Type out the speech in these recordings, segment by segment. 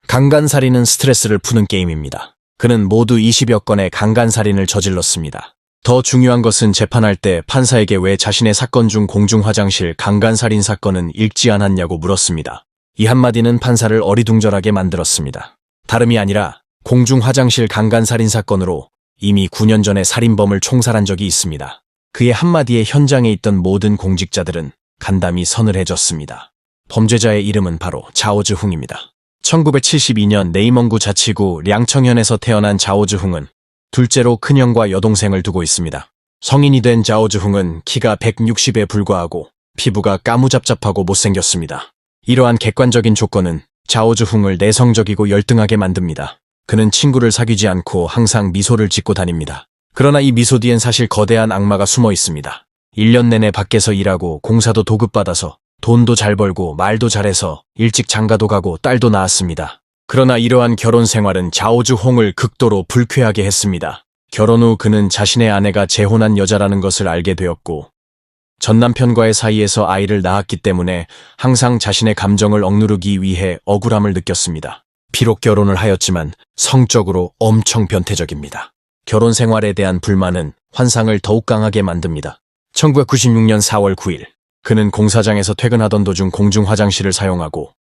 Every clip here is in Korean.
강간살인은 스트레스를 푸는 게임입니다. 그는 모두 20여 건의 강간살인을 저질렀습니다. 더 중요한 것은 재판할 때 판사에게 왜 자신의 사건 중 공중 화장실 강간살인 사건은 읽지 않았냐고 물었습니다. 이 한마디는 판사를 어리둥절하게 만들었습니다. 다름이 아니라 공중 화장실 강간살인 사건으로 이미 9년 전에 살인범을 총살한 적이 있습니다. 그의 한마디에 현장에 있던 모든 공직자들은 간담이 서늘해졌습니다. 범죄자의 이름은 바로 자오즈흥입니다. 1972년 내이멍구 자치구 량청현에서 태어난 자오즈흥은 둘째로 큰형과 여동생을 두고 있습니다. 성인이 된 자오즈흥은 키가 160에 불과하고 피부가 까무잡잡하고 못생겼습니다. 이러한 객관적인 조건은 자오즈흥을 내성적이고 열등하게 만듭니다. 그는 친구를 사귀지 않고 항상 미소를 짓고 다닙니다. 그러나 이 미소 뒤엔 사실 거대한 악마가 숨어 있습니다. 1년 내내 밖에서 일하고 공사도 도급받아서 돈도 잘 벌고 말도 잘해서 일찍 장가도 가고 딸도 낳았습니다. 그러나 이러한 결혼 생활은 자오즈홍을 극도로 불쾌하게 했습니다. 결혼 후 그는 자신의 아내가 재혼한 여자라는 것을 알게 되었고 전남편과의 사이에서 아이를 낳았기 때문에 항상 자신의 감정을 억누르기 위해 억울함을 느꼈습니다. 비록 결혼을 하였지만 성적으로 엄청 변태적입니다. 결혼 생활에 대한 불만은 환상을 더욱 강하게 만듭니다. 1996년 4월 9일 그는 공사장에서 퇴근하던 도중 공중 화장실을 사용하고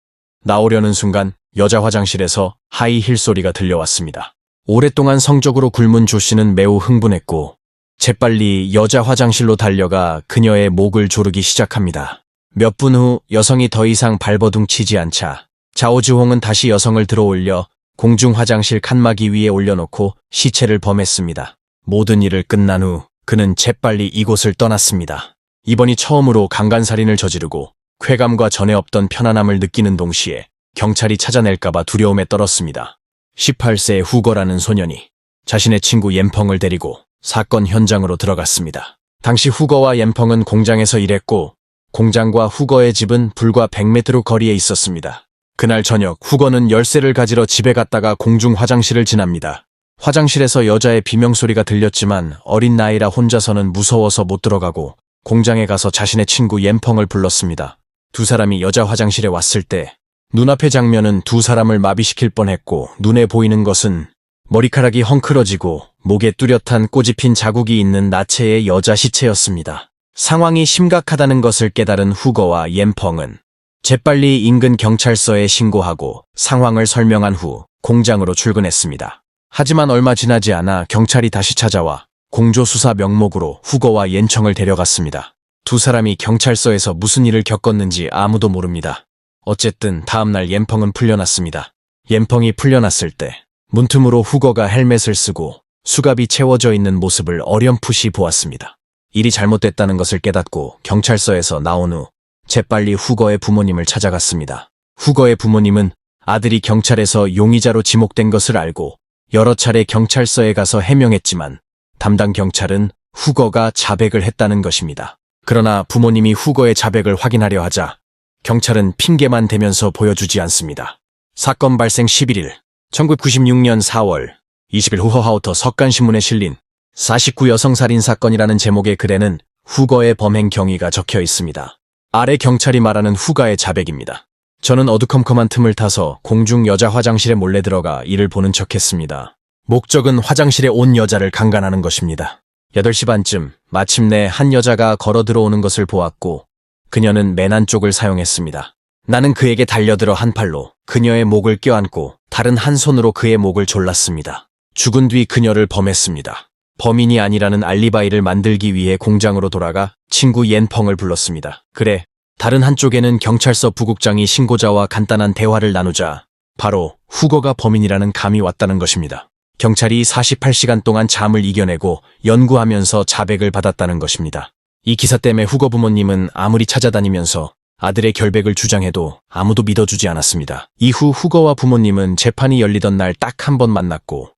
나오려는 순간 여자 화장실에서 하이힐 소리가 들려왔습니다. 오랫동안 성적으로 굶은 조 씨는 매우 흥분했고 재빨리 여자 화장실로 달려가 그녀의 목을 조르기 시작합니다. 몇 분 후 여성이 더 이상 발버둥 치지 않자 자오즈홍은 다시 여성을 들어올려 공중 화장실 칸막이 위에 올려놓고 시체를 범했습니다. 모든 일을 끝난 후 그는 재빨리 이곳을 떠났습니다. 이번이 처음으로 강간살인을 저지르고 쾌감과 전에 없던 편안함을 느끼는 동시에 경찰이 찾아낼까봐 두려움에 떨었습니다. 18세의 후거라는 소년이 자신의 친구 옌펑을 데리고 사건 현장으로 들어갔습니다. 당시 후거와 옌펑은 공장에서 일했고 공장과 후거의 집은 불과 100m 거리에 있었습니다. 그날 저녁 후거는 열쇠를 가지러 집에 갔다가 공중 화장실을 지납니다. 화장실에서 여자의 비명소리가 들렸지만 어린 나이라 혼자서는 무서워서 못 들어가고 공장에 가서 자신의 친구 옌펑을 불렀습니다. 두 사람이 여자 화장실에 왔을 때 눈앞의 장면은 두 사람을 마비시킬 뻔했고 눈에 보이는 것은 머리카락이 헝클어지고 목에 뚜렷한 꽃이 핀 자국이 있는 나체의 여자 시체였습니다. 상황이 심각하다는 것을 깨달은 후거와 옌펑은 재빨리 인근 경찰서에 신고하고 상황을 설명한 후 공장으로 출근했습니다. 하지만 얼마 지나지 않아 경찰이 다시 찾아와 공조수사 명목으로 후거와 옌청을 데려갔습니다. 두 사람이 경찰서에서 무슨 일을 겪었는지 아무도 모릅니다. 어쨌든 다음날 옌펑은 풀려났습니다. 옌펑이 풀려났을 때 문틈으로 후거가 헬멧을 쓰고 수갑이 채워져 있는 모습을 어렴풋이 보았습니다. 일이 잘못됐다는 것을 깨닫고 경찰서에서 나온 후 재빨리 후거의 부모님을 찾아갔습니다. 후거의 부모님은 아들이 경찰에서 용의자로 지목된 것을 알고 여러 차례 경찰서에 가서 해명했지만 담당 경찰은 후거가 자백을 했다는 것입니다. 그러나 부모님이 후거의 자백을 확인하려 하자 경찰은 핑계만 대면서 보여주지 않습니다. 사건 발생 11일 1996년 4월 20일 후허하우터 석간신문에 실린 49 여성살인 사건이라는 제목의 글에는 후거의 범행 경위가 적혀 있습니다. 아래 경찰이 말하는 후가의 자백입니다. 저는 어두컴컴한 틈을 타서 공중 여자 화장실에 몰래 들어가 이를 보는 척했습니다. 목적은 화장실에 온 여자를 강간하는 것입니다. 8시 반쯤 마침내 한 여자가 걸어 들어오는 것을 보았고 그녀는 맨 안쪽을 사용했습니다. 나는 그에게 달려들어 한 팔로 그녀의 목을 껴안고 다른 한 손으로 그의 목을 졸랐습니다. 죽은 뒤 그녀를 범했습니다. 범인이 아니라는 알리바이를 만들기 위해 공장으로 돌아가 친구 옌펑을 불렀습니다. 그래, 다른 한쪽에는 경찰서 부국장이 신고자와 간단한 대화를 나누자 바로 후거가 범인이라는 감이 왔다는 것입니다. 경찰이 48시간 동안 잠을 이겨내고 연구하면서 자백을 받았다는 것입니다. 이 기사 때문에 후거 부모님은 아무리 찾아다니면서 아들의 결백을 주장해도 아무도 믿어주지 않았습니다. 이후 후거와 부모님은 재판이 열리던 날 딱 한 번 만났고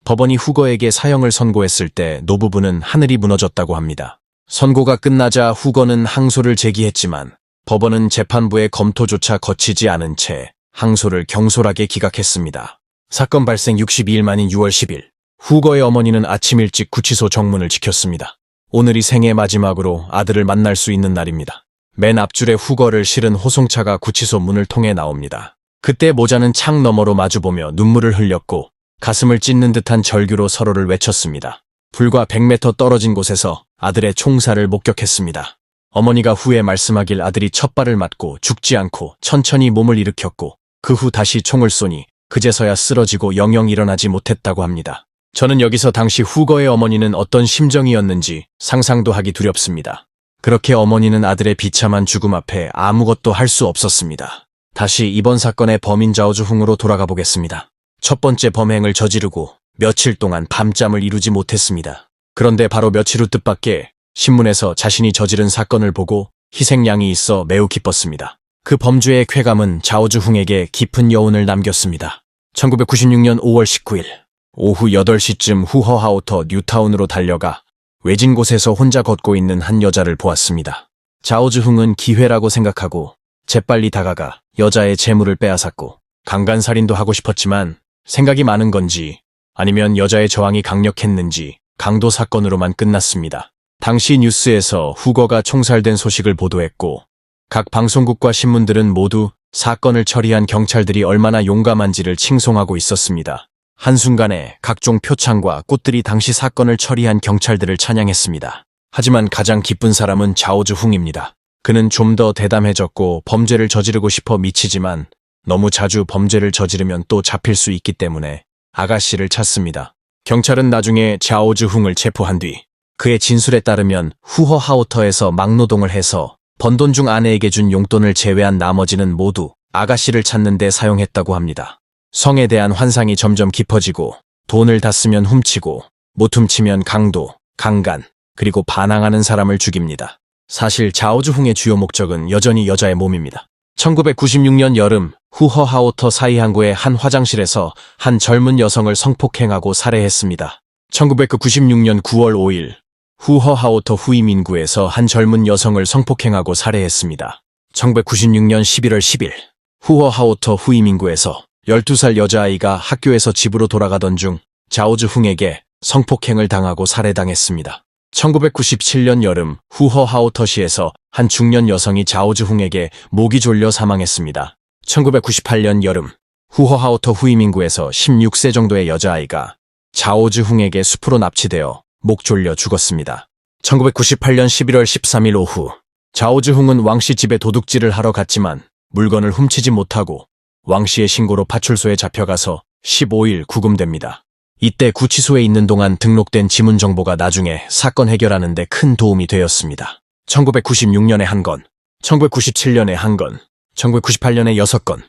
법원이 후거에게 사형을 선고했을 때 노부부는 하늘이 무너졌다고 합니다. 선고가 끝나자 후거는 항소를 제기했지만 법원은 재판부의 검토조차 거치지 않은 채 항소를 경솔하게 기각했습니다. 사건 발생 62일 만인 6월 10일 후거의 어머니는 아침 일찍 구치소 정문을 지켰습니다. 오늘이 생애 마지막으로 아들을 만날 수 있는 날입니다. 맨 앞줄에 후거를 실은 호송차가 구치소 문을 통해 나옵니다. 그때 모자는 창 너머로 마주보며 눈물을 흘렸고 가슴을 찢는 듯한 절규로 서로를 외쳤습니다. 불과 100m 떨어진 곳에서 아들의 총살을 목격했습니다. 어머니가 후에 말씀하길 아들이 첫 발을 맞고 죽지 않고 천천히 몸을 일으켰고 그 후 다시 총을 쏘니 그제서야 쓰러지고 영영 일어나지 못했다고 합니다. 저는 여기서 당시 후거의 어머니는 어떤 심정이었는지 상상도 하기 두렵습니다. 그렇게 어머니는 아들의 비참한 죽음 앞에 아무것도 할 수 없었습니다. 다시 이번 사건의 범인 자오주흥으로 돌아가 보겠습니다. 첫 번째 범행을 저지르고 며칠 동안 밤잠을 이루지 못했습니다. 그런데 바로 며칠 후 뜻밖의 신문에서 자신이 저지른 사건을 보고 희생양이 있어 매우 기뻤습니다. 그 범죄의 쾌감은 자오주흥에게 깊은 여운을 남겼습니다. 1996년 5월 19일 오후 8시쯤 후허하우터 뉴타운으로 달려가 외진 곳에서 혼자 걷고 있는 한 여자를 보았습니다. 자오주흥은 기회라고 생각하고 재빨리 다가가 여자의 재물을 빼앗았고 강간살인도 하고 싶었지만 생각이 많은 건지 아니면 여자의 저항이 강력했는지 강도 사건으로만 끝났습니다. 당시 뉴스에서 후거가 총살된 소식을 보도했고 각 방송국과 신문들은 모두 사건을 처리한 경찰들이 얼마나 용감한지를 칭송하고 있었습니다. 한순간에 각종 표창과 꽃들이 당시 사건을 처리한 경찰들을 찬양했습니다. 하지만 가장 기쁜 사람은 자오주흥입니다. 그는 좀 더 대담해졌고 범죄를 저지르고 싶어 미치지만 너무 자주 범죄를 저지르면 또 잡힐 수 있기 때문에 아가씨를 찾습니다. 경찰은 나중에 자오주흥을 체포한 뒤 그의 진술에 따르면 후허하우터에서 막노동을 해서 번 돈 중 아내에게 준 용돈을 제외한 나머지는 모두 아가씨를 찾는 데 사용했다고 합니다. 성에 대한 환상이 점점 깊어지고 돈을 다 쓰면 훔치고 못 훔치면 강도, 강간, 그리고 반항하는 사람을 죽입니다. 사실 자오주흥의 주요 목적은 여전히 여자의 몸입니다. 1996년 여름 후허하우터 사이항구의 한 화장실에서 한 젊은 여성을 성폭행하고 살해했습니다. 1996년 9월 5일 후허하우터 후이민구에서 한 젊은 여성을 성폭행하고 살해했습니다. 1996년 11월 10일 후허하우터 후이민구에서 12살 여자아이가 학교에서 집으로 돌아가던 중 자오주흥에게 성폭행을 당하고 살해당했습니다. 1997년 여름 후허하우터시에서 한 중년 여성이 자오주흥에게 목이 졸려 사망했습니다. 1998년 여름 후허하우터 후이민구에서 16세 정도의 여자아이가 자오주흥에게 숲으로 납치되어 목 졸려 죽었습니다. 1998년 11월 13일 오후 자오주흥은 왕씨 집에 도둑질을 하러 갔지만 물건을 훔치지 못하고 왕씨의 신고로 파출소에 잡혀가서 15일 구금됩니다. 이때 구치소에 있는 동안 등록된 지문 정보가 나중에 사건 해결하는 데 큰 도움이 되었습니다. 1996년에 1건, 1997년에 1건, 1998년에 6건,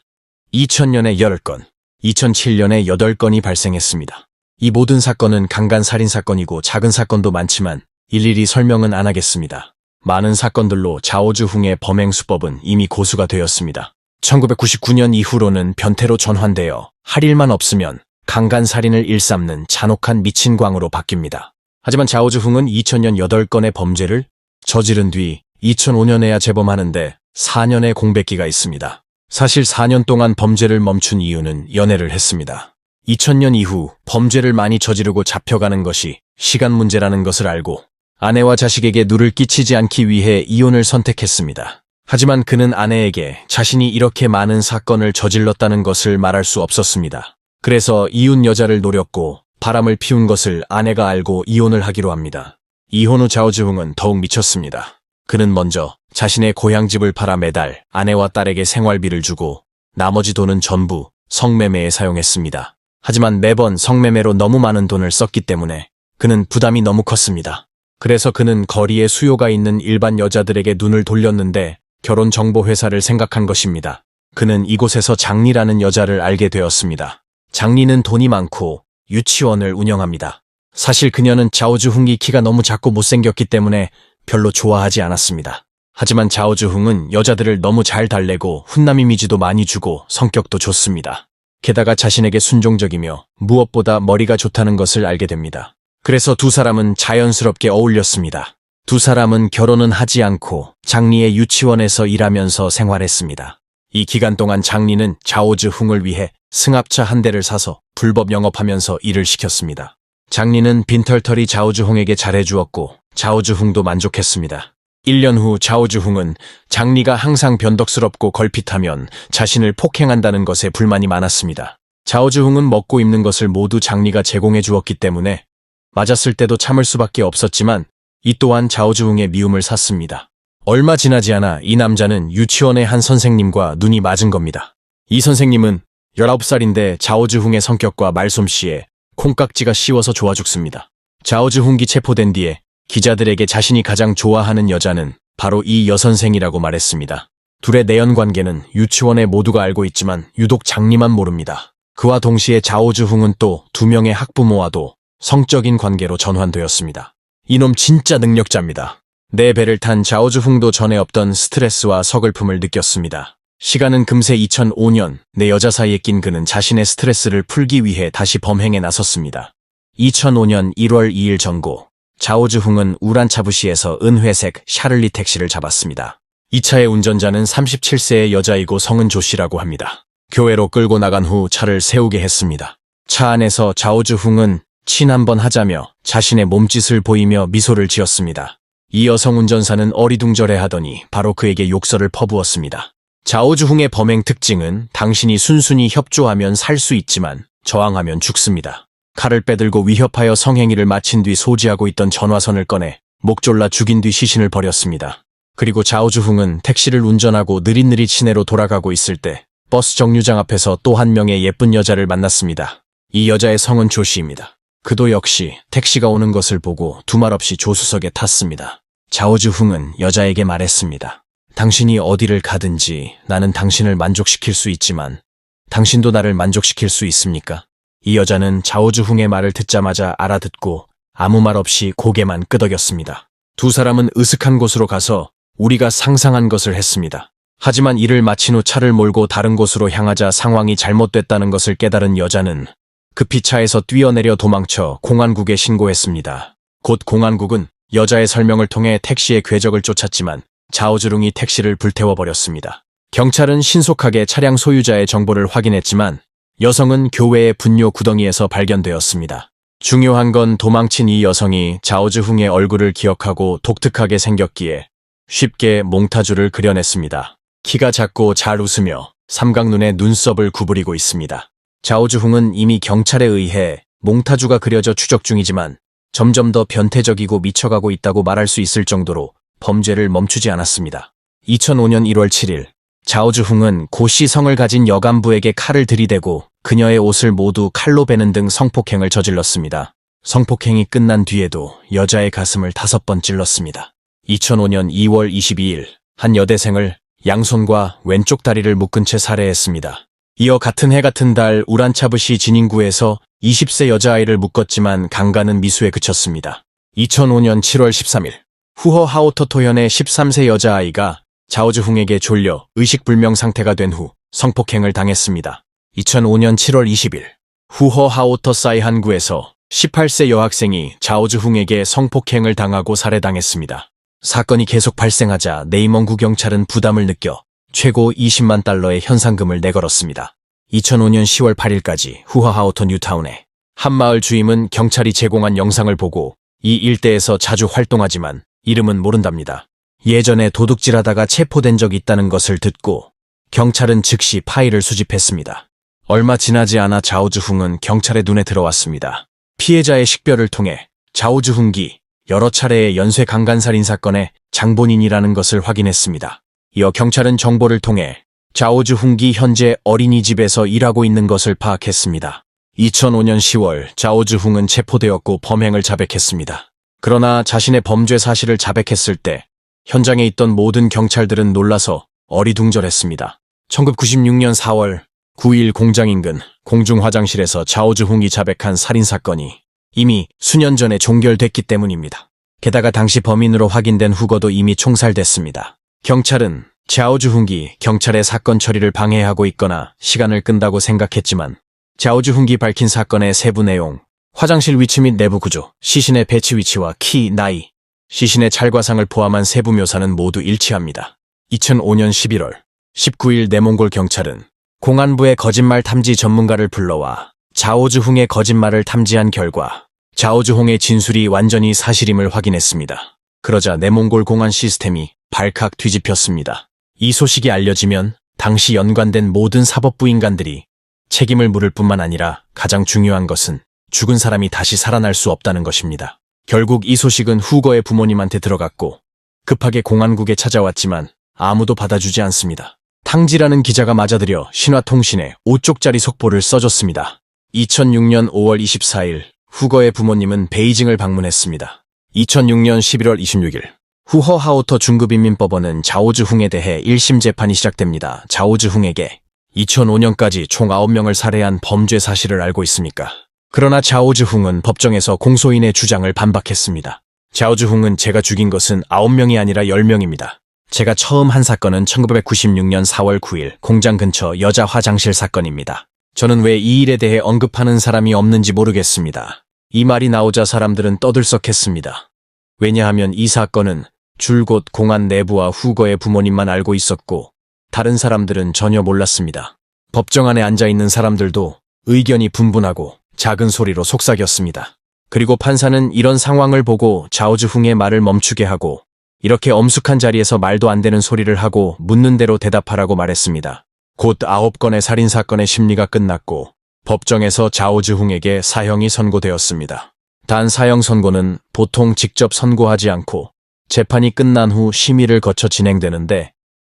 2000년에 10건, 2007년에 8건이 발생했습니다. 이 모든 사건은 강간살인 사건이고 작은 사건도 많지만 일일이 설명은 안 하겠습니다. 많은 사건들로 자오주흥의 범행 수법은 이미 고수가 되었습니다. 1999년 이후로는 변태로 전환되어 할 일만 없으면 강간살인을 일삼는 잔혹한 미친 광으로 바뀝니다. 하지만 자오주흥은 2000년 8건의 범죄를 저지른 뒤 2005년에야 재범하는데 4년의 공백기가 있습니다. 사실 4년 동안 범죄를 멈춘 이유는 연애를 했습니다. 2000년 이후 범죄를 많이 저지르고 잡혀가는 것이 시간 문제라는 것을 알고 아내와 자식에게 누를 끼치지 않기 위해 이혼을 선택했습니다. 하지만 그는 아내에게 자신이 이렇게 많은 사건을 저질렀다는 것을 말할 수 없었습니다. 그래서 이웃 여자를 노렸고 바람을 피운 것을 아내가 알고 이혼을 하기로 합니다. 이혼 후 자오주흥은 더욱 미쳤습니다. 그는 먼저 자신의 고향집을 팔아 매달 아내와 딸에게 생활비를 주고 나머지 돈은 전부 성매매에 사용했습니다. 하지만 매번 성매매로 너무 많은 돈을 썼기 때문에 그는 부담이 너무 컸습니다. 그래서 그는 거리에 수요가 있는 일반 여자들에게 눈을 돌렸는데 결혼정보회사를 생각한 것입니다. 그는 이곳에서 장리라는 여자를 알게 되었습니다. 장리는 돈이 많고 유치원을 운영합니다. 사실 그녀는 자오주흥이 키가 너무 작고 못생겼기 때문에 별로 좋아하지 않았습니다. 하지만 자오주흥은 여자들을 너무 잘 달래고 훈남 이미지도 많이 주고 성격도 좋습니다. 게다가 자신에게 순종적이며 무엇보다 머리가 좋다는 것을 알게 됩니다. 그래서 두 사람은 자연스럽게 어울렸습니다. 두 사람은 결혼은 하지 않고 장리의 유치원에서 일하면서 생활했습니다. 이 기간 동안 장리는 자오주흥을 위해 승합차 한 대를 사서 불법 영업하면서 일을 시켰습니다. 장리는 빈털터리 자오주흥에게 잘해주었고 자오주흥도 만족했습니다. 1년 후 자오주흥은 장리가 항상 변덕스럽고 걸핏하면 자신을 폭행한다는 것에 불만이 많았습니다. 자오주흥은 먹고 입는 것을 모두 장리가 제공해 주었기 때문에 맞았을 때도 참을 수밖에 없었지만 이 또한 자오주흥의 미움을 샀습니다. 얼마 지나지 않아 이 남자는 유치원의 한 선생님과 눈이 맞은 겁니다. 이 선생님은 19살인데 자오주흥의 성격과 말솜씨에 콩깍지가 씌워서 좋아 죽습니다. 자오주흥이 체포된 뒤에 기자들에게 자신이 가장 좋아하는 여자는 바로 이 여선생이라고 말했습니다. 둘의 내연 관계는 유치원에 모두가 알고 있지만 유독 장리만 모릅니다. 그와 동시에 자오주흥은 또 2명의 학부모와도 성적인 관계로 전환되었습니다. 이놈 진짜 능력자입니다. 내 배를 탄 자오주흥도 전에 없던 스트레스와 서글픔을 느꼈습니다. 시간은 금세 2005년 내 여자 사이에 낀 그는 자신의 스트레스를 풀기 위해 다시 범행에 나섰습니다. 2005년 1월 2일 정고 자오주흥은 우란차부시에서 은회색 샤를리 택시를 잡았습니다. 이 차의 운전자는 37세의 여자이고 성은 조 씨라고 합니다. 교회로 끌고 나간 후 차를 세우게 했습니다. 차 안에서 자오주흥은 친 한번 하자며 자신의 몸짓을 보이며 미소를 지었습니다. 이 여성 운전사는 어리둥절해하더니 바로 그에게 욕설을 퍼부었습니다. 자오주흥의 범행 특징은 당신이 순순히 협조하면 살 수 있지만 저항하면 죽습니다. 칼을 빼들고 위협하여 성행위를 마친 뒤 소지하고 있던 전화선을 꺼내 목 졸라 죽인 뒤 시신을 버렸습니다. 그리고 자오주흥은 택시를 운전하고 느릿느릿 시내로 돌아가고 있을 때 버스 정류장 앞에서 또 한 명의 예쁜 여자를 만났습니다. 이 여자의 성은 조 씨입니다. 그도 역시 택시가 오는 것을 보고 두말 없이 조수석에 탔습니다. 자오주흥은 여자에게 말했습니다. 당신이 어디를 가든지 나는 당신을 만족시킬 수 있지만 당신도 나를 만족시킬 수 있습니까? 이 여자는 자오주흥의 말을 듣자마자 알아듣고 아무 말 없이 고개만 끄덕였습니다. 두 사람은 으슥한 곳으로 가서 우리가 상상한 것을 했습니다. 하지만 일을 마친 후 차를 몰고 다른 곳으로 향하자 상황이 잘못됐다는 것을 깨달은 여자는 급히 차에서 뛰어내려 도망쳐 공안국에 신고했습니다. 곧 공안국은 여자의 설명을 통해 택시의 궤적을 쫓았지만 자오주흥이 택시를 불태워버렸습니다. 경찰은 신속하게 차량 소유자의 정보를 확인했지만 여성은 교회의 분뇨 구덩이에서 발견되었습니다. 중요한 건 도망친 이 여성이 자오주흥의 얼굴을 기억하고 독특하게 생겼기에 쉽게 몽타주를 그려냈습니다. 키가 작고 잘 웃으며 삼각눈에 눈썹을 구부리고 있습니다. 자오주흥은 이미 경찰에 의해 몽타주가 그려져 추적 중이지만 점점 더 변태적이고 미쳐가고 있다고 말할 수 있을 정도로 범죄를 멈추지 않았습니다. 2005년 1월 7일 자오주흥은 고씨 성을 가진 여간부에게 칼을 들이대고 그녀의 옷을 모두 칼로 베는 등 성폭행을 저질렀습니다. 성폭행이 끝난 뒤에도 여자의 가슴을 5번 찔렀습니다. 2005년 2월 22일 한 여대생을 양손과 왼쪽 다리를 묶은 채 살해했습니다. 이어 같은 해 같은 달 우란차부시 진인구에서 20세 여자아이를 묶었지만 강간은 미수에 그쳤습니다. 2005년 7월 13일 후허 하오터토현의 13세 여자아이가 자오주흥에게 졸려 의식불명 상태가 된 후 성폭행을 당했습니다. 2005년 7월 20일 후허 하오터 사이한구에서 18세 여학생이 자오주흥에게 성폭행을 당하고 살해당했습니다. 사건이 계속 발생하자 네이멍구 경찰은 부담을 느껴 최고 20만 달러의 현상금을 내걸었습니다. 2005년 10월 8일까지 후허하오터 뉴타운의 한 마을 주임은 경찰이 제공한 영상을 보고 이 일대에서 자주 활동하지만 이름은 모른답니다. 예전에 도둑질하다가 체포된 적이 있다는 것을 듣고 경찰은 즉시 파일을 수집했습니다. 얼마 지나지 않아 자오주흥은 경찰의 눈에 들어왔습니다. 피해자의 식별을 통해 자오주흥이 여러 차례의 연쇄 강간살인 사건의 장본인이라는 것을 확인했습니다. 이어 경찰은 정보를 통해 자오주흥이 현재 어린이집에서 일하고 있는 것을 파악했습니다. 2005년 10월 자오주흥은 체포되었고 범행을 자백했습니다. 그러나 자신의 범죄 사실을 자백했을 때 현장에 있던 모든 경찰들은 놀라서 어리둥절했습니다. 1996년 4월 9일 공장 인근 공중화장실에서 자오주흥이 자백한 살인사건이 이미 수년 전에 종결됐기 때문입니다. 게다가 당시 범인으로 확인된 후거도 이미 총살됐습니다. 경찰은 자오주흥이 경찰의 사건 처리를 방해하고 있거나 시간을 끈다고 생각했지만 자오주흥이 밝힌 사건의 세부 내용, 화장실 위치 및 내부 구조, 시신의 배치 위치와 키, 나이, 시신의 찰과상을 포함한 세부 묘사는 모두 일치합니다. 2005년 11월 19일 내몽골 경찰은 공안부의 거짓말 탐지 전문가를 불러와 자오주흥의 거짓말을 탐지한 결과 자오주흥의 진술이 완전히 사실임을 확인했습니다. 그러자 내몽골 공안 시스템이 발칵 뒤집혔습니다. 이 소식이 알려지면 당시 연관된 모든 사법부 인간들이 책임을 물을 뿐만 아니라 가장 중요한 것은 죽은 사람이 다시 살아날 수 없다는 것입니다. 결국 이 소식은 후거의 부모님한테 들어갔고 급하게 공안국에 찾아왔지만 아무도 받아주지 않습니다. 탕지라는 기자가 맞아들여 신화통신에 5쪽짜리 속보를 써줬습니다. 2006년 5월 24일 후거의 부모님은 베이징을 방문했습니다. 2006년 11월 26일 후허하우터 중급인민법원은 자오즈흥에 대해 1심 재판이 시작됩니다. 자오즈흥에게 2005년까지 총 9명을 살해한 범죄 사실을 알고 있습니까? 그러나 자오즈흥은 법정에서 공소인의 주장을 반박했습니다. 자오즈흥은 제가 죽인 것은 9명이 아니라 10명입니다. 제가 처음 한 사건은 1996년 4월 9일 공장 근처 여자 화장실 사건입니다. 저는 왜 이 일에 대해 언급하는 사람이 없는지 모르겠습니다. 이 말이 나오자 사람들은 떠들썩했습니다. 왜냐하면 이 사건은 줄곧 공안 내부와 후거의 부모님만 알고 있었고 다른 사람들은 전혀 몰랐습니다. 법정 안에 앉아있는 사람들도 의견이 분분하고 작은 소리로 속삭였습니다. 그리고 판사는 이런 상황을 보고 자오즈흥의 말을 멈추게 하고 이렇게 엄숙한 자리에서 말도 안 되는 소리를 하고 묻는 대로 대답하라고 말했습니다. 곧 9건의 살인사건의 심리가 끝났고 법정에서 자오즈흥에게 사형이 선고되었습니다. 단 사형 선고는 보통 직접 선고하지 않고 재판이 끝난 후 심의를 거쳐 진행되는데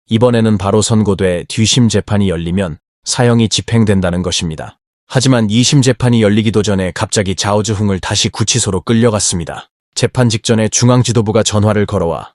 이번에는 바로 선고돼 뒤심 재판이 열리면 사형이 집행된다는 것입니다. 하지만 2심 재판이 열리기도 전에 갑자기 자오즈흥을 다시 구치소로 끌려갔습니다. 재판 직전에 중앙지도부가 전화를 걸어와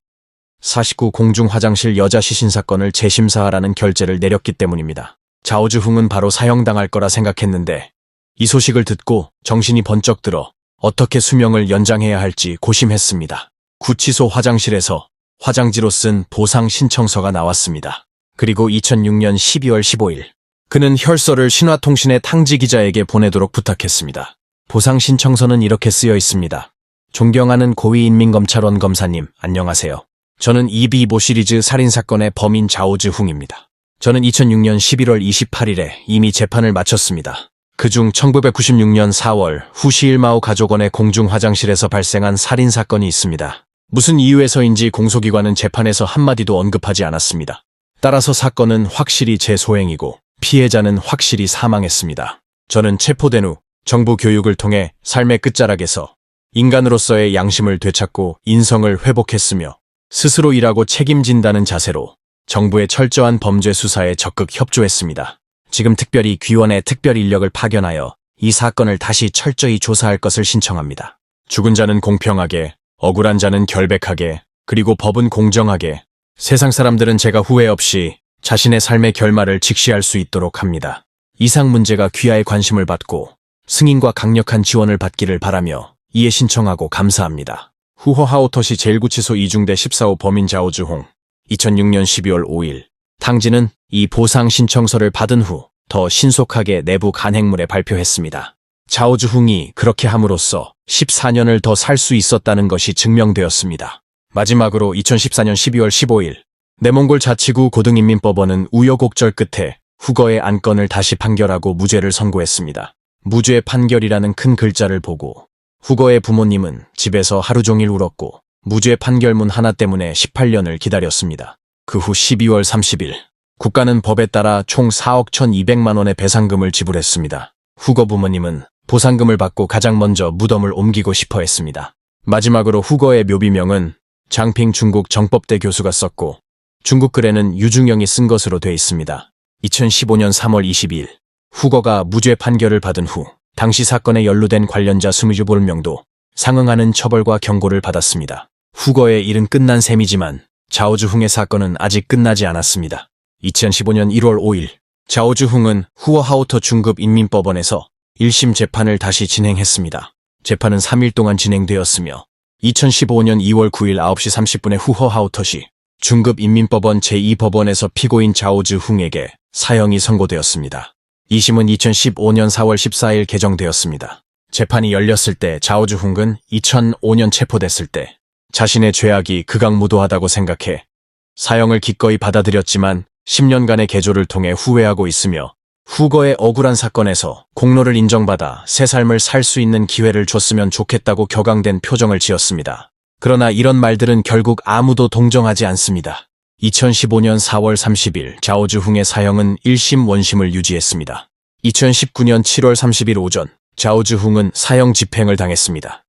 49 공중 화장실 여자 시신 사건을 재심사하라는 결재를 내렸기 때문입니다. 자오즈흥은 바로 사형당할 거라 생각했는데 이 소식을 듣고 정신이 번쩍 들어 어떻게 수명을 연장해야 할지 고심했습니다. 구치소 화장실에서 화장지로 쓴 보상 신청서가 나왔습니다. 그리고 2006년 12월 15일 그는 혈서를 신화통신의 탕지 기자에게 보내도록 부탁했습니다. 보상 신청서는 이렇게 쓰여 있습니다. 존경하는 고위인민검찰원 검사님, 안녕하세요. 저는 이비보 시리즈 살인사건의 범인 자오즈흥입니다. 저는 2006년 11월 28일에 이미 재판을 마쳤습니다. 그중 1996년 4월 후시일마오 가족원의 공중 화장실에서 발생한 살인사건이 있습니다. 무슨 이유에서인지 공소기관은 재판에서 한마디도 언급하지 않았습니다. 따라서 사건은 확실히 제 소행이고 피해자는 확실히 사망했습니다. 저는 체포된 후 정부 교육을 통해 삶의 끝자락에서 인간으로서의 양심을 되찾고 인성을 회복했으며 스스로 일하고 책임진다는 자세로 정부의 철저한 범죄 수사에 적극 협조했습니다. 지금 특별히 귀원의 특별 인력을 파견하여 이 사건을 다시 철저히 조사할 것을 신청합니다. 죽은 자는 공평하게, 억울한 자는 결백하게, 그리고 법은 공정하게, 세상 사람들은 제가 후회 없이 자신의 삶의 결말을 직시할 수 있도록 합니다. 이상 문제가 귀하의 관심을 받고 승인과 강력한 지원을 받기를 바라며 이에 신청하고 감사합니다. 후허하우터시 제1구치소 이중대 14호 범인 자오즈흥 2006년 12월 5일 탕지는 이 보상 신청서를 받은 후 더 신속하게 내부 간행물에 발표했습니다. 자오즈흥이 그렇게 함으로써 14년을 더 살 수 있었다는 것이 증명되었습니다. 마지막으로 2014년 12월 15일 내몽골 자치구 고등인민법원은 우여곡절 끝에 후거의 안건을 다시 판결하고 무죄를 선고했습니다. 무죄 판결이라는 큰 글자를 보고 후거의 부모님은 집에서 하루 종일 울었고 무죄 판결문 하나 때문에 18년을 기다렸습니다. 그 후 12월 30일 국가는 법에 따라 총 4억 1,200만 원의 배상금을 지불했습니다. 후거 부모님은 보상금을 받고 가장 먼저 무덤을 옮기고 싶어 했습니다. 마지막으로 후거의 묘비명은 장핑 중국 정법대 교수가 썼고 중국 글에는 유중영이 쓴 것으로 돼 있습니다. 2015년 3월 22일 후거가 무죄 판결을 받은 후 당시 사건에 연루된 관련자 27명도 상응하는 처벌과 경고를 받았습니다. 후거의 일은 끝난 셈이지만 자오즈흥의 사건은 아직 끝나지 않았습니다. 2015년 1월 5일 자오즈흥은 후허하우터 중급 인민법원에서 1심 재판을 다시 진행했습니다. 재판은 3일 동안 진행되었으며 2015년 2월 9일 9시 30분에 후허하우터시 중급 인민법원 제2법원에서 피고인 자오즈흥에게 사형이 선고되었습니다. 2심은 2015년 4월 14일 개정되었습니다. 재판이 열렸을 때 자오즈흥은 2005년 체포됐을 때 자신의 죄악이 극악무도하다고 생각해 사형을 기꺼이 받아들였지만 10년간의 개조를 통해 후회하고 있으며 후거의 억울한 사건에서 공로를 인정받아 새 삶을 살 수 있는 기회를 줬으면 좋겠다고 격앙된 표정을 지었습니다. 그러나 이런 말들은 결국 아무도 동정하지 않습니다. 2015년 4월 30일 자오즈흥의 사형은 1심 원심을 유지했습니다. 2019년 7월 30일 오전 자오즈흥은 사형 집행을 당했습니다.